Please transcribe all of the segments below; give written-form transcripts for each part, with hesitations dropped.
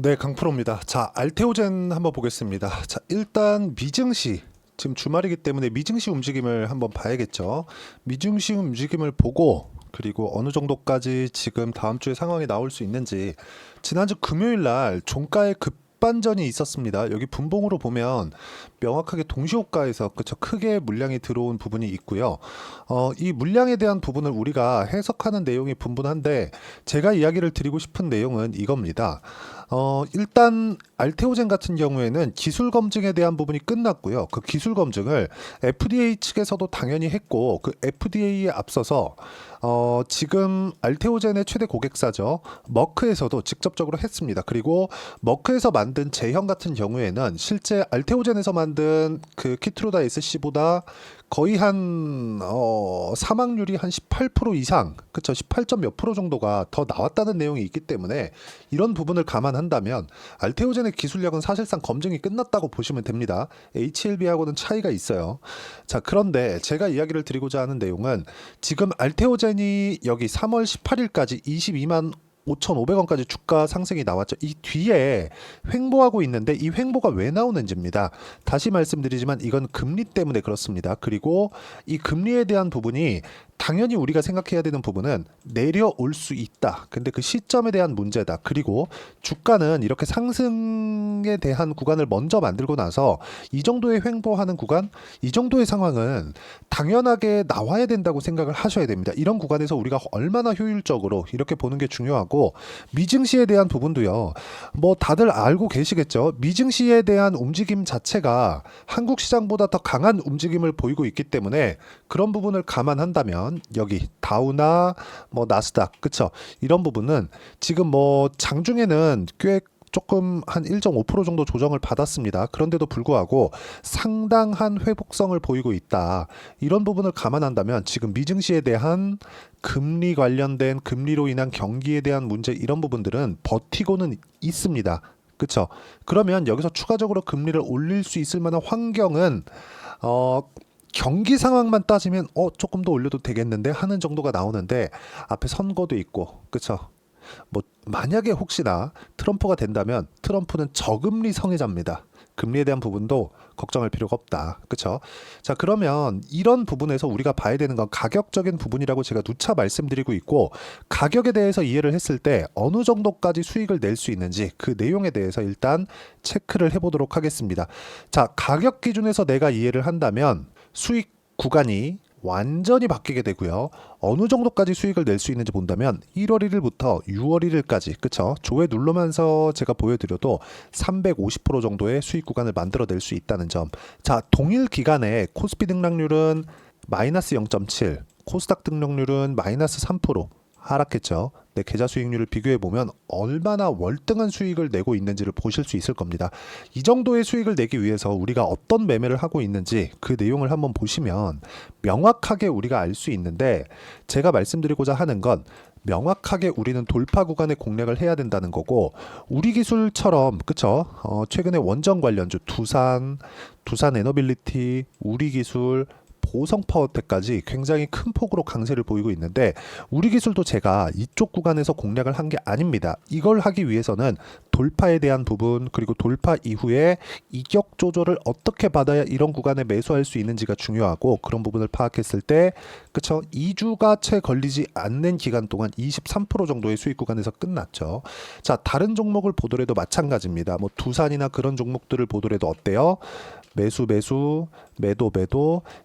네, 강프로입니다. 자, 알테오젠 한번 보겠습니다. 자, 일단 미증시 지금 주말이기 때문에 미증시 움직임을 한번 봐야겠죠. 미증시 움직임을 보고 그리고 어느 정도까지 지금 다음 주에 상황이 나올 수 있는지 지난주 금요일 날 종가의 급반전이 있었습니다. 여기 분봉으로 보면 명확하게 동시호가에서 그쵸 크게 물량이 들어온 부분이 있고요. 이 물량에 대한 부분을 우리가 해석하는 내용이 분분한데 제가 이야기를 드리고 싶은 내용은 이겁니다. 일단 알테오젠 같은 경우에는 기술 검증에 대한 부분이 끝났고요. 그 기술 검증을 FDA 측에서도 당연히 했고 그 FDA에 앞서서 지금 알테오젠의 최대 고객사죠. 머크에서도 직접적으로 했습니다. 그리고 머크에서 만든 제형 같은 경우에는 실제 알테오젠에서 만든 그 키트로다 SC보다 거의 한 사망률이 한 18% 이상, 그쵸? 18점 몇 프로 정도가 더 나왔다는 내용이 있기 때문에 이런 부분을 감안한다면 알테오젠의 기술력은 사실상 검증이 끝났다고 보시면 됩니다. HLB하고는 차이가 있어요. 자, 그런데 제가 이야기를 드리고자 하는 내용은 지금 알테오젠이 여기 3월 18일까지 22만 5,500원까지 주가 상승이 나왔죠. 이 뒤에 횡보하고 있는데 이 횡보가 왜 나오는지입니다. 다시 말씀드리지만 이건 금리 때문에 그렇습니다. 그리고 이 금리에 대한 부분이 당연히 우리가 생각해야 되는 부분은 내려올 수 있다. 근데 그 시점에 대한 문제다. 그리고 주가는 이렇게 상승에 대한 구간을 먼저 만들고 나서 이 정도의 횡보하는 구간, 이 정도의 상황은 당연하게 나와야 된다고 생각을 하셔야 됩니다. 이런 구간에서 우리가 얼마나 효율적으로 이렇게 보는 게 중요하고 미증시에 대한 부분도요. 뭐 다들 알고 계시겠죠. 미증시에 대한 움직임 자체가 한국 시장보다 더 강한 움직임을 보이고 있기 때문에 그런 부분을 감안한다면 여기 다우나 뭐 나스닥 그쵸 이런 부분은 지금 뭐 장중에는 꽤 조금 한 1.5% 정도 조정을 받았습니다. 그런데도 불구하고 상당한 회복성을 보이고 있다. 이런 부분을 감안한다면 지금 미증시에 대한 금리 관련된 금리로 인한 경기에 대한 문제 이런 부분들은 버티고는 있습니다. 그쵸? 그러면 여기서 추가적으로 금리를 올릴 수 있을 만한 환경은 경기 상황만 따지면 조금 더 올려도 되겠는데 하는 정도가 나오는데 앞에 선거도 있고 그쵸 뭐 만약에 혹시나 트럼프가 된다면 트럼프는 저금리 성애자입니다. 금리에 대한 부분도 걱정할 필요가 없다. 그쵸? 자, 그러면 이런 부분에서 우리가 봐야 되는 건 가격적인 부분이라고 제가 누차 말씀드리고 있고 가격에 대해서 이해를 했을 때 어느 정도까지 수익을 낼 수 있는지 그 내용에 대해서 일단 체크를 해보도록 하겠습니다. 자, 가격 기준에서 내가 이해를 한다면 수익 구간이 완전히 바뀌게 되고요. 어느 정도까지 수익을 낼 수 있는지 본다면 1월 1일부터 6월 1일까지 그쵸? 조회 누르면서 제가 보여드려도 350% 정도의 수익 구간을 만들어낼 수 있다는 점. 자, 동일 기간에 코스피 등락률은 마이너스 0.7, 코스닥 등락률은 마이너스 3% 하락했죠. 내 계좌 수익률을 비교해 보면 얼마나 월등한 수익을 내고 있는지를 보실 수 있을 겁니다. 이 정도의 수익을 내기 위해서 우리가 어떤 매매를 하고 있는지 그 내용을 한번 보시면 명확하게 우리가 알 수 있는데 제가 말씀드리고자 하는 건 명확하게 우리는 돌파 구간의 공략을 해야 된다는 거고 우리 기술처럼 그쵸? 최근에 원전 관련주 두산 에너빌리티, 우리 기술 보성 파워텍까지 굉장히 큰 폭으로 강세를 보이고 있는데 우리 기술도 제가 이쪽 구간에서 공략을 한 게 아닙니다. 이걸 하기 위해서는 돌파에 대한 부분 그리고 돌파 이후에 이격 조절을 어떻게 받아야 이런 구간에 매수할 수 있는지가 중요하고 그런 부분을 파악했을 때 그쵸 2주가 채 걸리지 않는 기간 동안 23% 정도의 수익 구간에서 끝났죠. 자, 다른 종목을 보더라도 마찬가지입니다. 뭐 두산이나 그런 종목들을 보더라도 어때요? 매도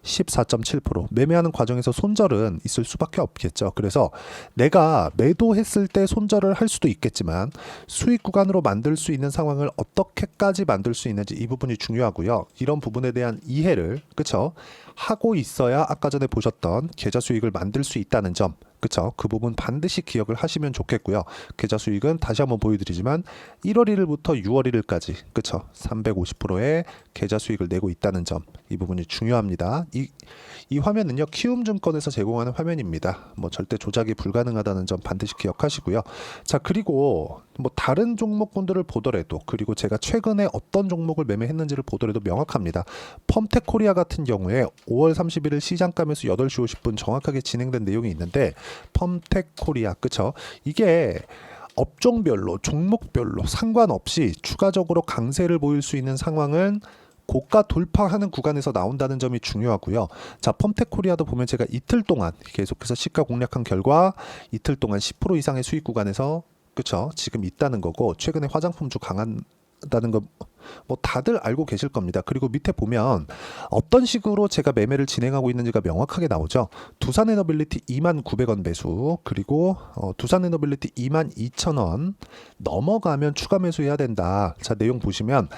14.7% 매매하는 과정에서 손절은 있을 수밖에 없겠죠. 그래서 내가 매도했을 때 손절을 할 수도 있겠지만 수익 구간으로 만들 수 있는 상황을 어떻게까지 만들 수 있는지 이 부분이 중요하고요. 이런 부분에 대한 이해를 그쵸 하고 있어야 아까 전에 보셨던 계좌 수익을 만들 수 있다는 점 그쵸? 그 부분 반드시 기억을 하시면 좋겠고요. 계좌 수익은 다시 한번 보여드리지만 1월 1일부터 6월 1일까지 그쵸? 350%의 계좌 수익을 내고 있다는 점 이 부분이 중요합니다. 이 화면은요 키움증권에서 제공하는 화면입니다. 뭐 절대 조작이 불가능하다는 점 반드시 기억하시고요. 자, 그리고 뭐 다른 종목군들을 보더라도 그리고 제가 최근에 어떤 종목을 매매했는지를 보더라도 명확합니다. 펌텍코리아 같은 경우에 5월 31일 시장가면서 8시 50분 정확하게 진행된 내용이 있는데 펌텍코리아 그쵸? 이게 업종별로 종목별로 상관없이 추가적으로 강세를 보일 수 있는 상황은 고가 돌파하는 구간에서 나온다는 점이 중요하고요. 자, 펌텍코리아도 보면 제가 이틀 동안 계속해서 시가 공략한 결과 이틀 동안 10% 이상의 수익 구간에서 그쵸? 지금 있다는 거고 최근에 화장품주 강한다는 거 뭐 다들 알고 계실 겁니다. 그리고 밑에 보면 어떤 식으로 제가 매매를 진행하고 있는지가 명확하게 나오죠. 두산에너빌리티 29,000원 매수, 그리고 두산에너빌리티 22,000원 넘어가면 추가 매수해야 된다. 자, 내용 보시면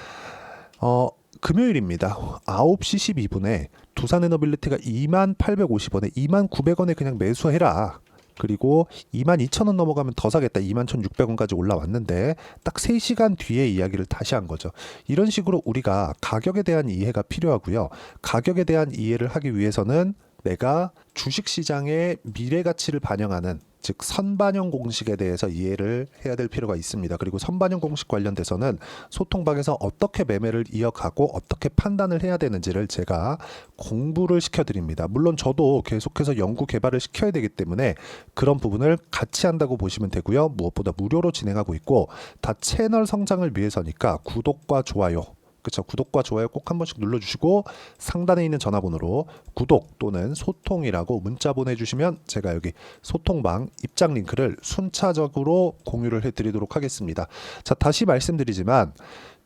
금요일입니다. 9시 12분에 두산에너빌리티가 2850원에 29,000원에 그냥 매수해라. 그리고 22,000원 넘어가면 더 사겠다. 21,600원까지 올라왔는데 딱 3시간 뒤에 이야기를 다시 한 거죠. 이런 식으로 우리가 가격에 대한 이해가 필요하고요. 가격에 대한 이해를 하기 위해서는 내가 주식시장의 미래 가치를 반영하는 즉 선반영 공식에 대해서 이해를 해야 될 필요가 있습니다. 그리고 선반영 공식 관련돼서는 소통방에서 어떻게 매매를 이어가고 어떻게 판단을 해야 되는지를 제가 공부를 시켜드립니다. 물론 저도 계속해서 연구 개발을 시켜야 되기 때문에 그런 부분을 같이 한다고 보시면 되고요. 무엇보다 무료로 진행하고 있고 다 채널 성장을 위해서니까 구독과 좋아요, 그쵸? 구독과 좋아요 꼭 한 번씩 눌러주시고 상단에 있는 전화번호로 구독 또는 소통이라고 문자 보내주시면 제가 여기 소통방 입장 링크를 순차적으로 공유를 해드리도록 하겠습니다. 자, 다시 말씀드리지만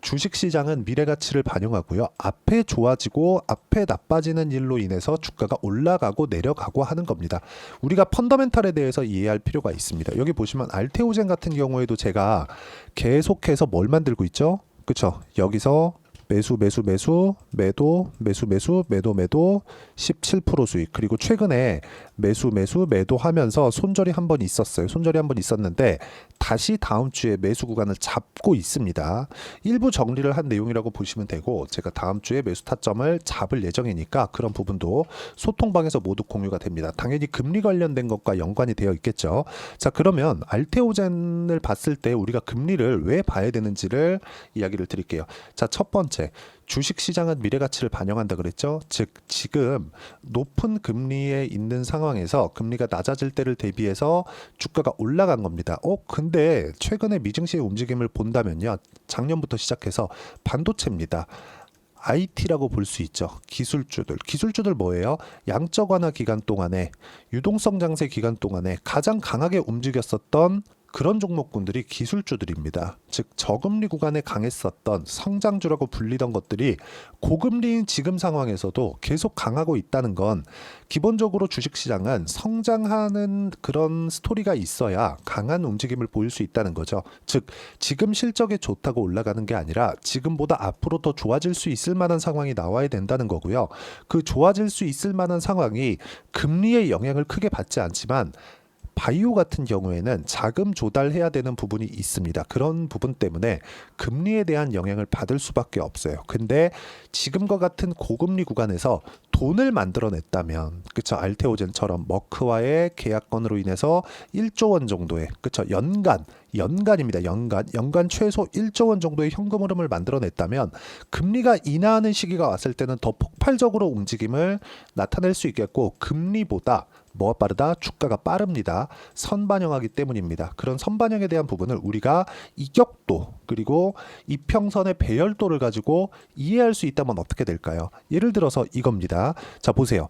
주식시장은 미래가치를 반영하고요. 앞에 좋아지고 앞에 나빠지는 일로 인해서 주가가 올라가고 내려가고 하는 겁니다. 우리가 펀더멘탈에 대해서 이해할 필요가 있습니다. 여기 보시면 알테오젠 같은 경우에도 제가 계속해서 뭘 만들고 있죠? 그쵸? 여기서 매수 매도 17% 수익, 그리고 최근에 매도 하면서 손절이 한 번 있었어요. 손절이 한 번 있었는데 다시 다음 주에 매수 구간을 잡고 있습니다. 일부 정리를 한 내용이라고 보시면 되고 제가 다음 주에 매수 타점을 잡을 예정이니까 그런 부분도 소통방에서 모두 공유가 됩니다. 당연히 금리 관련된 것과 연관이 되어 있겠죠. 자, 그러면 알테오젠을 봤을 때 우리가 금리를 왜 봐야 되는지를 이야기를 드릴게요. 자, 첫 번째, 주식시장은 미래가치를 반영한다 그랬죠. 즉 지금 높은 금리에 있는 상황에서 금리가 낮아질 때를 대비해서 주가가 올라간 겁니다. 근데 최근에 미증시의 움직임을 본다면요, 작년부터 시작해서 반도체입니다. IT라고 볼 수 있죠. 기술주들 뭐예요? 양적 완화 기간 동안에, 유동성 장세 기간 동안에 가장 강하게 움직였었던 그런 종목군들이 기술주들입니다. 즉 저금리 구간에 강했었던 성장주라고 불리던 것들이 고금리인 지금 상황에서도 계속 강하고 있다는 건 기본적으로 주식시장은 성장하는 그런 스토리가 있어야 강한 움직임을 보일 수 있다는 거죠. 즉 지금 실적이 좋다고 올라가는 게 아니라 지금보다 앞으로 더 좋아질 수 있을 만한 상황이 나와야 된다는 거고요. 그 좋아질 수 있을 만한 상황이 금리의 영향을 크게 받지 않지만 바이오 같은 경우에는 자금 조달해야 되는 부분이 있습니다. 그런 부분 때문에 금리에 대한 영향을 받을 수밖에 없어요. 근데 지금과 같은 고금리 구간에서 돈을 만들어냈다면, 그쵸, 알테오젠처럼 머크와의 계약건으로 인해서 1조 원 정도의, 그쵸, 연간입니다. 연간 최소 1조 원 정도의 현금 흐름을 만들어냈다면 금리가 인하하는 시기가 왔을 때는 더 폭발적으로 움직임을 나타낼 수 있겠고, 금리보다 뭐가 빠르다? 주가가 빠릅니다. 선반영하기 때문입니다. 그런 선반영에 대한 부분을 우리가 이격도 그리고 이평선의 배열도를 가지고 이해할 수 있다면 어떻게 될까요? 예를 들어서 이겁니다. 자, 보세요.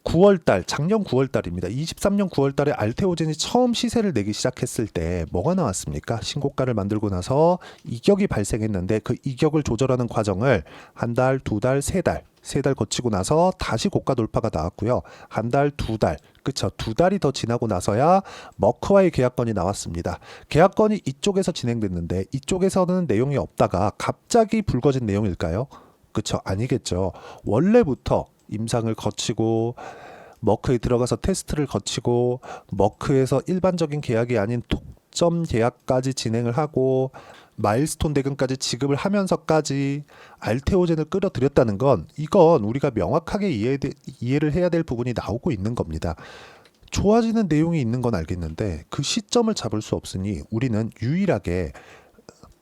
9월달, 작년 9월달입니다. 23년 9월달에 알테오젠이 처음 시세를 내기 시작했을 때 뭐가 나왔습니까? 신고가를 만들고 나서 이격이 발생했는데 그 이격을 조절하는 과정을 한 달, 두 달, 세 달 거치고 나서 다시 고가 돌파가 나왔고요. 한 달, 두 달, 그쵸, 두 달이 더 지나고 나서야 머크와의 계약건이 나왔습니다. 계약건이 이쪽에서 진행됐는데 이쪽에서는 내용이 없다가 갑자기 불거진 내용일까요? 그쵸, 아니겠죠. 원래부터 임상을 거치고 머크에 들어가서 테스트를 거치고 머크에서 일반적인 계약이 아닌 독점 계약까지 진행을 하고 마일스톤 대금까지 지급을 하면서까지 알테오젠을 끌어들였다는 건, 이건 우리가 명확하게 이해를 해야 될 부분이 나오고 있는 겁니다. 좋아지는 내용이 있는 건 알겠는데 그 시점을 잡을 수 없으니 우리는 유일하게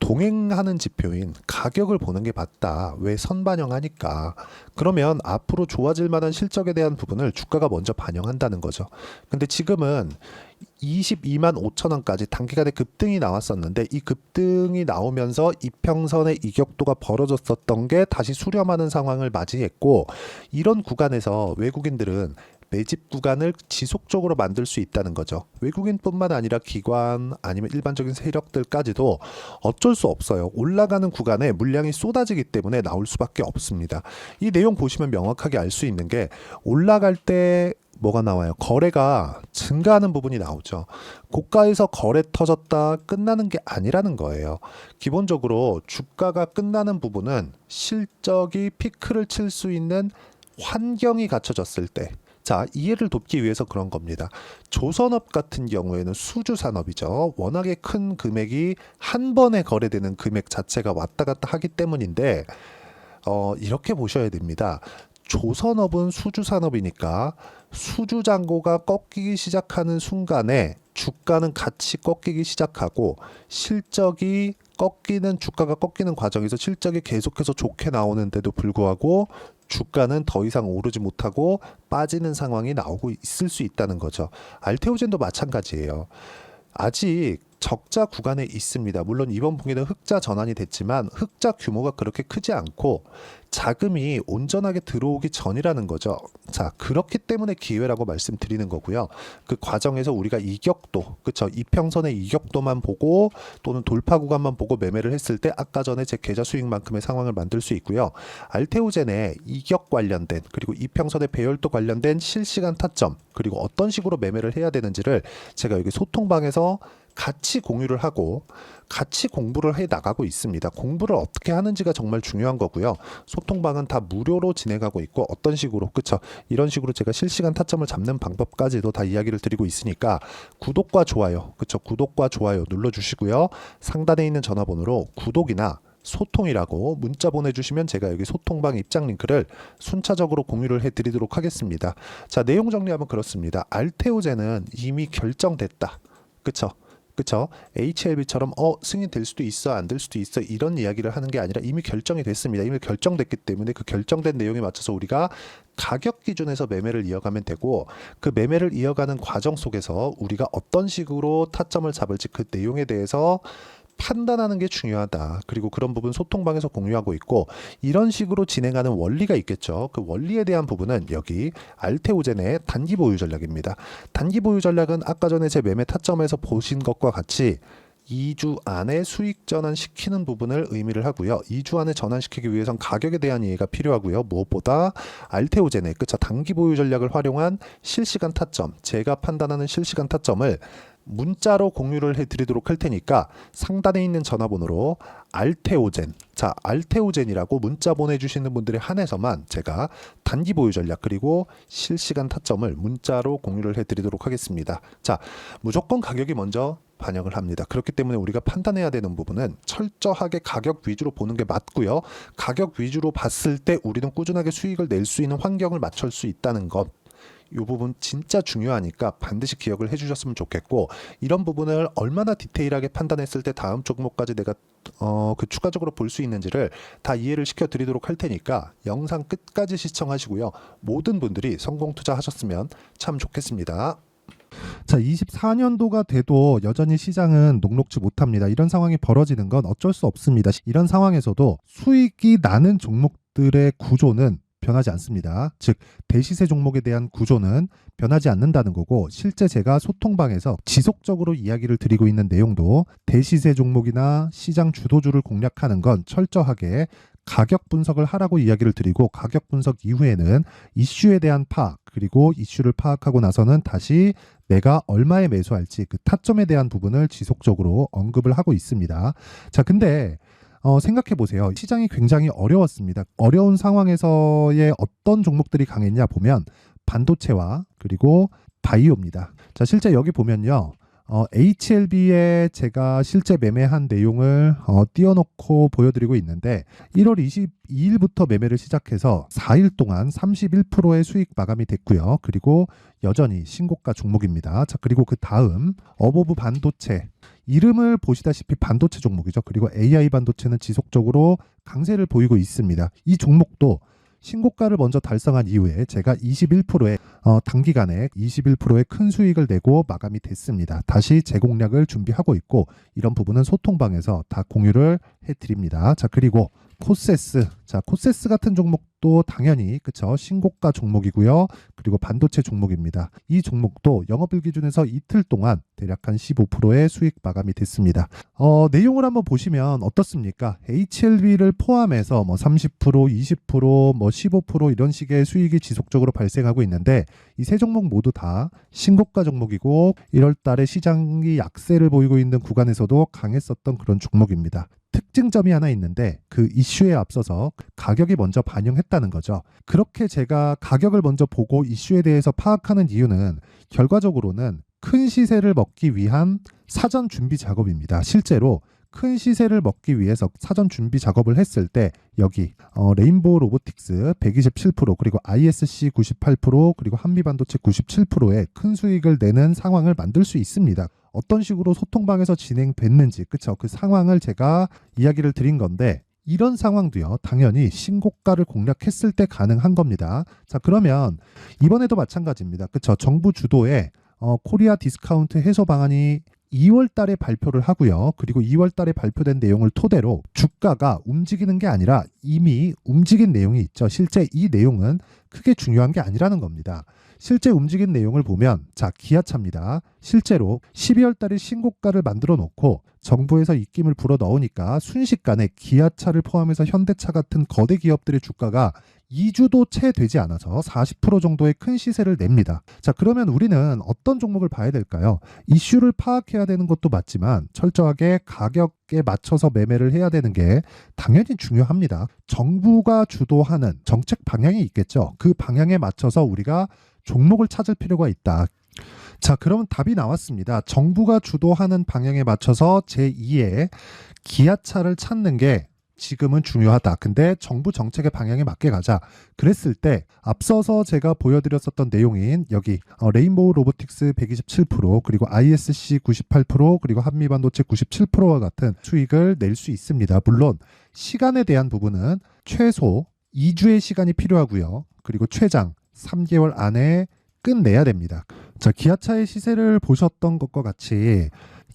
동행하는 지표인 가격을 보는 게 맞다. 왜 선반영하니까. 그러면 앞으로 좋아질 만한 실적에 대한 부분을 주가가 먼저 반영한다는 거죠. 근데 지금은 22만 5천 원까지 단기간에 급등이 나왔었는데 이 급등이 나오면서 이평선의 이격도가 벌어졌었던 게 다시 수렴하는 상황을 맞이했고, 이런 구간에서 외국인들은 매집 구간을 지속적으로 만들 수 있다는 거죠. 외국인뿐만 아니라 기관 아니면 일반적인 세력들까지도 어쩔 수 없어요. 올라가는 구간에 물량이 쏟아지기 때문에 나올 수밖에 없습니다. 이 내용 보시면 명확하게 알 수 있는 게, 올라갈 때 뭐가 나와요? 거래가 증가하는 부분이 나오죠. 고가에서 거래 터졌다 끝나는 게 아니라는 거예요. 기본적으로 주가가 끝나는 부분은 실적이 피크를 칠 수 있는 환경이 갖춰졌을 때, 자, 이해를 돕기 위해서 그런 겁니다. 조선업 같은 경우에는 수주산업이죠. 워낙에 큰 금액이 한 번에 거래되는 금액 자체가 왔다 갔다 하기 때문인데, 이렇게 보셔야 됩니다. 조선업은 수주산업이니까 수주 잔고가 꺾이기 시작하는 순간에 주가는 같이 꺾이기 시작하고, 실적이 꺾이는, 주가가 꺾이는 과정에서 실적이 계속해서 좋게 나오는데도 불구하고 주가는 더 이상 오르지 못하고 빠지는 상황이 나오고 있을 수 있다는 거죠. 알테오젠도 마찬가지예요. 아직 적자 구간에 있습니다. 물론 이번 분기는 흑자 전환이 됐지만 흑자 규모가 그렇게 크지 않고 자금이 온전하게 들어오기 전이라는 거죠. 자, 그렇기 때문에 기회라고 말씀드리는 거고요. 그 과정에서 우리가 이격도, 그쵸, 이평선의 이격도만 보고 또는 돌파 구간만 보고 매매를 했을 때 아까 전에 제 계좌 수익만큼의 상황을 만들 수 있고요. 알테오젠의 이격 관련된, 그리고 이평선의 배열도 관련된 실시간 타점, 그리고 어떤 식으로 매매를 해야 되는지를 제가 여기 소통방에서 같이 공유를 하고 같이 공부를 해 나가고 있습니다. 공부를 어떻게 하는지가 정말 중요한 거고요. 소통방은 다 무료로 진행하고 있고, 어떤 식으로, 그쵸, 이런 식으로 제가 실시간 타점을 잡는 방법까지도 다 이야기를 드리고 있으니까 구독과 좋아요, 그쵸, 구독과 좋아요 눌러주시고요. 상단에 있는 전화번호로 구독이나 소통이라고 문자 보내주시면 제가 여기 소통방 입장 링크를 순차적으로 공유를 해드리도록 하겠습니다. 자, 내용 정리하면 그렇습니다. 알테오젠은 이미 결정됐다. 그쵸? 그쵸? HLB처럼 승인될 수도 있어, 안 될 수도 있어, 이런 이야기를 하는 게 아니라 이미 결정이 됐습니다. 이미 결정됐기 때문에 그 결정된 내용에 맞춰서 우리가 가격 기준에서 매매를 이어가면 되고, 그 매매를 이어가는 과정 속에서 우리가 어떤 식으로 타점을 잡을지 그 내용에 대해서 판단하는 게 중요하다. 그리고 그런 부분 소통방에서 공유하고 있고, 이런 식으로 진행하는 원리가 있겠죠. 그 원리에 대한 부분은 여기 알테오젠의 단기 보유 전략입니다. 단기 보유 전략은 아까 전에 제 매매 타점에서 보신 것과 같이 2주 안에 수익 전환시키는 부분을 의미를 하고요. 2주 안에 전환시키기 위해선 가격에 대한 이해가 필요하고요. 무엇보다 알테오젠의, 그쵸, 단기 보유 전략을 활용한 실시간 타점, 제가 판단하는 실시간 타점을 문자로 공유를 해드리도록 할 테니까 상단에 있는 전화번호로 알테오젠, 자, 알테오젠이라고 문자 보내주시는 분들에 한해서만 제가 단기 보유 전략 그리고 실시간 타점을 문자로 공유를 해드리도록 하겠습니다. 자, 무조건 가격이 먼저 반영을 합니다. 그렇기 때문에 우리가 판단해야 되는 부분은 철저하게 가격 위주로 보는 게 맞고요. 가격 위주로 봤을 때 우리는 꾸준하게 수익을 낼 수 있는 환경을 맞출 수 있다는 것, 이 부분 진짜 중요하니까 반드시 기억을 해주셨으면 좋겠고, 이런 부분을 얼마나 디테일하게 판단했을 때 다음 종목까지 내가 그 추가적으로 볼 수 있는지를 다 이해를 시켜드리도록 할 테니까 영상 끝까지 시청하시고요. 모든 분들이 성공 투자하셨으면 참 좋겠습니다. 자, 24년도가 돼도 여전히 시장은 녹록지 못합니다. 이런 상황이 벌어지는 건 어쩔 수 없습니다. 이런 상황에서도 수익이 나는 종목들의 구조는 변하지 않습니다. 즉, 대시세 종목에 대한 구조는 변하지 않는다는 거고, 실제 제가 소통방에서 지속적으로 이야기를 드리고 있는 내용도 대시세 종목이나 시장 주도주를 공략하는 건 철저하게 가격 분석을 하라고 이야기를 드리고, 가격 분석 이후에는 이슈에 대한 파악, 그리고 이슈를 파악하고 나서는 다시 내가 얼마에 매수할지 그 타점에 대한 부분을 지속적으로 언급을 하고 있습니다. 자, 근데 생각해 보세요. 시장이 굉장히 어려웠습니다. 어려운 상황에서의 어떤 종목들이 강했냐 보면 반도체와 그리고 바이오입니다. 자, 실제 여기 보면요. HLB에 제가 실제 매매한 내용을 띄워놓고 보여드리고 있는데, 1월 22일부터 매매를 시작해서 4일 동안 31%의 수익 마감이 됐고요. 그리고 여전히 신고가 종목입니다. 자, 그리고 그 다음 어보브 반도체, 이름을 보시다시피 반도체 종목이죠. 그리고 AI 반도체는 지속적으로 강세를 보이고 있습니다. 이 종목도 신고가를 먼저 달성한 이후에 제가 21%의 단기간에 21%의 큰 수익을 내고 마감이 됐습니다. 다시 재공략을 준비하고 있고 이런 부분은 소통방에서 다 공유를 해드립니다. 자, 그리고 코세스. 자, 코세스 같은 종목도 당연히 그쵸 신고가 종목이고요. 그리고 반도체 종목입니다. 이 종목도 영업일 기준에서 이틀 동안 대략 한 15%의 수익 마감이 됐습니다. 내용을 한번 보시면 어떻습니까? HLB를 포함해서 뭐 30%, 20%, 뭐 15% 이런 식의 수익이 지속적으로 발생하고 있는데 이 세 종목 모두 다 신고가 종목이고 1월 달에 시장이 약세를 보이고 있는 구간에서도 강했었던 그런 종목입니다. 특징점이 하나 있는데 그 이슈에 앞서서 가격이 먼저 반영했다는 거죠. 그렇게 제가 가격을 먼저 보고 이슈에 대해서 파악하는 이유는 결과적으로는 큰 시세를 먹기 위한 사전 준비 작업입니다. 실제로 큰 시세를 먹기 위해서 사전 준비 작업을 했을 때 여기 레인보우 로보틱스 127% 그리고 ISC 98% 그리고 한미반도체 97%의 큰 수익을 내는 상황을 만들 수 있습니다. 어떤 식으로 소통방에서 진행됐는지 그쵸 그 상황을 제가 이야기를 드린 건데 이런 상황도요 당연히 신고가를 공략했을 때 가능한 겁니다. 자, 그러면 이번에도 마찬가지입니다. 그쵸 정부 주도의 코리아 디스카운트 해소 방안이 2월 달에 발표를 하고요. 그리고 2월 달에 발표된 내용을 토대로 주가가 움직이는 게 아니라 이미 움직인 내용이 있죠. 실제 이 내용은 크게 중요한 게 아니라는 겁니다. 실제 움직인 내용을 보면 자, 기아차입니다. 실제로 12월 달에 신고가를 만들어 놓고 정부에서 입김을 불어 넣으니까 순식간에 기아차를 포함해서 현대차 같은 거대 기업들의 주가가 2주도 채 되지 않아서 40% 정도의 큰 시세를 냅니다. 자, 그러면 우리는 어떤 종목을 봐야 될까요? 이슈를 파악해야 되는 것도 맞지만 철저하게 가격에 맞춰서 매매를 해야 되는 게 당연히 중요합니다. 정부가 주도하는 정책 방향이 있겠죠. 그 방향에 맞춰서 우리가 종목을 찾을 필요가 있다. 자, 그러면 답이 나왔습니다. 정부가 주도하는 방향에 맞춰서 제2의 기아차를 찾는 게 지금은 중요하다. 근데 정부 정책의 방향에 맞게 가자. 그랬을 때 앞서서 제가 보여드렸었던 내용인 여기 레인보우 로보틱스 127% 그리고 ISC 98% 그리고 한미반도체 97%와 같은 수익을 낼 수 있습니다. 물론 시간에 대한 부분은 최소 2주의 시간이 필요하고요. 그리고 최장 3개월 안에 끝내야 됩니다. 자, 기아차의 시세를 보셨던 것과 같이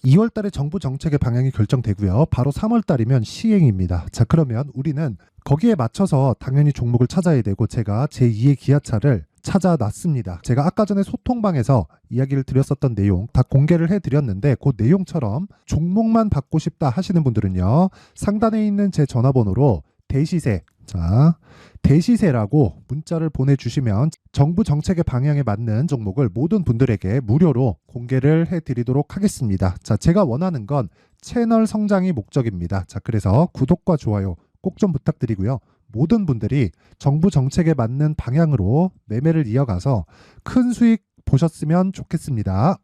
2월 달에 정부 정책의 방향이 결정되고요. 바로 3월 달이면 시행입니다. 자, 그러면 우리는 거기에 맞춰서 당연히 종목을 찾아야 되고 제가 제2의 기아차를 찾아놨습니다. 제가 아까 전에 소통방에서 이야기를 드렸었던 내용 다 공개를 해드렸는데 그 내용처럼 종목만 받고 싶다 하시는 분들은요. 상단에 있는 제 전화번호로 대시세 자, 대시세라고 문자를 보내주시면 정부 정책의 방향에 맞는 종목을 모든 분들에게 무료로 공개를 해드리도록 하겠습니다. 자, 제가 원하는 건 채널 성장이 목적입니다. 자, 그래서 구독과 좋아요 꼭 좀 부탁드리고요. 모든 분들이 정부 정책에 맞는 방향으로 매매를 이어가서 큰 수익 보셨으면 좋겠습니다.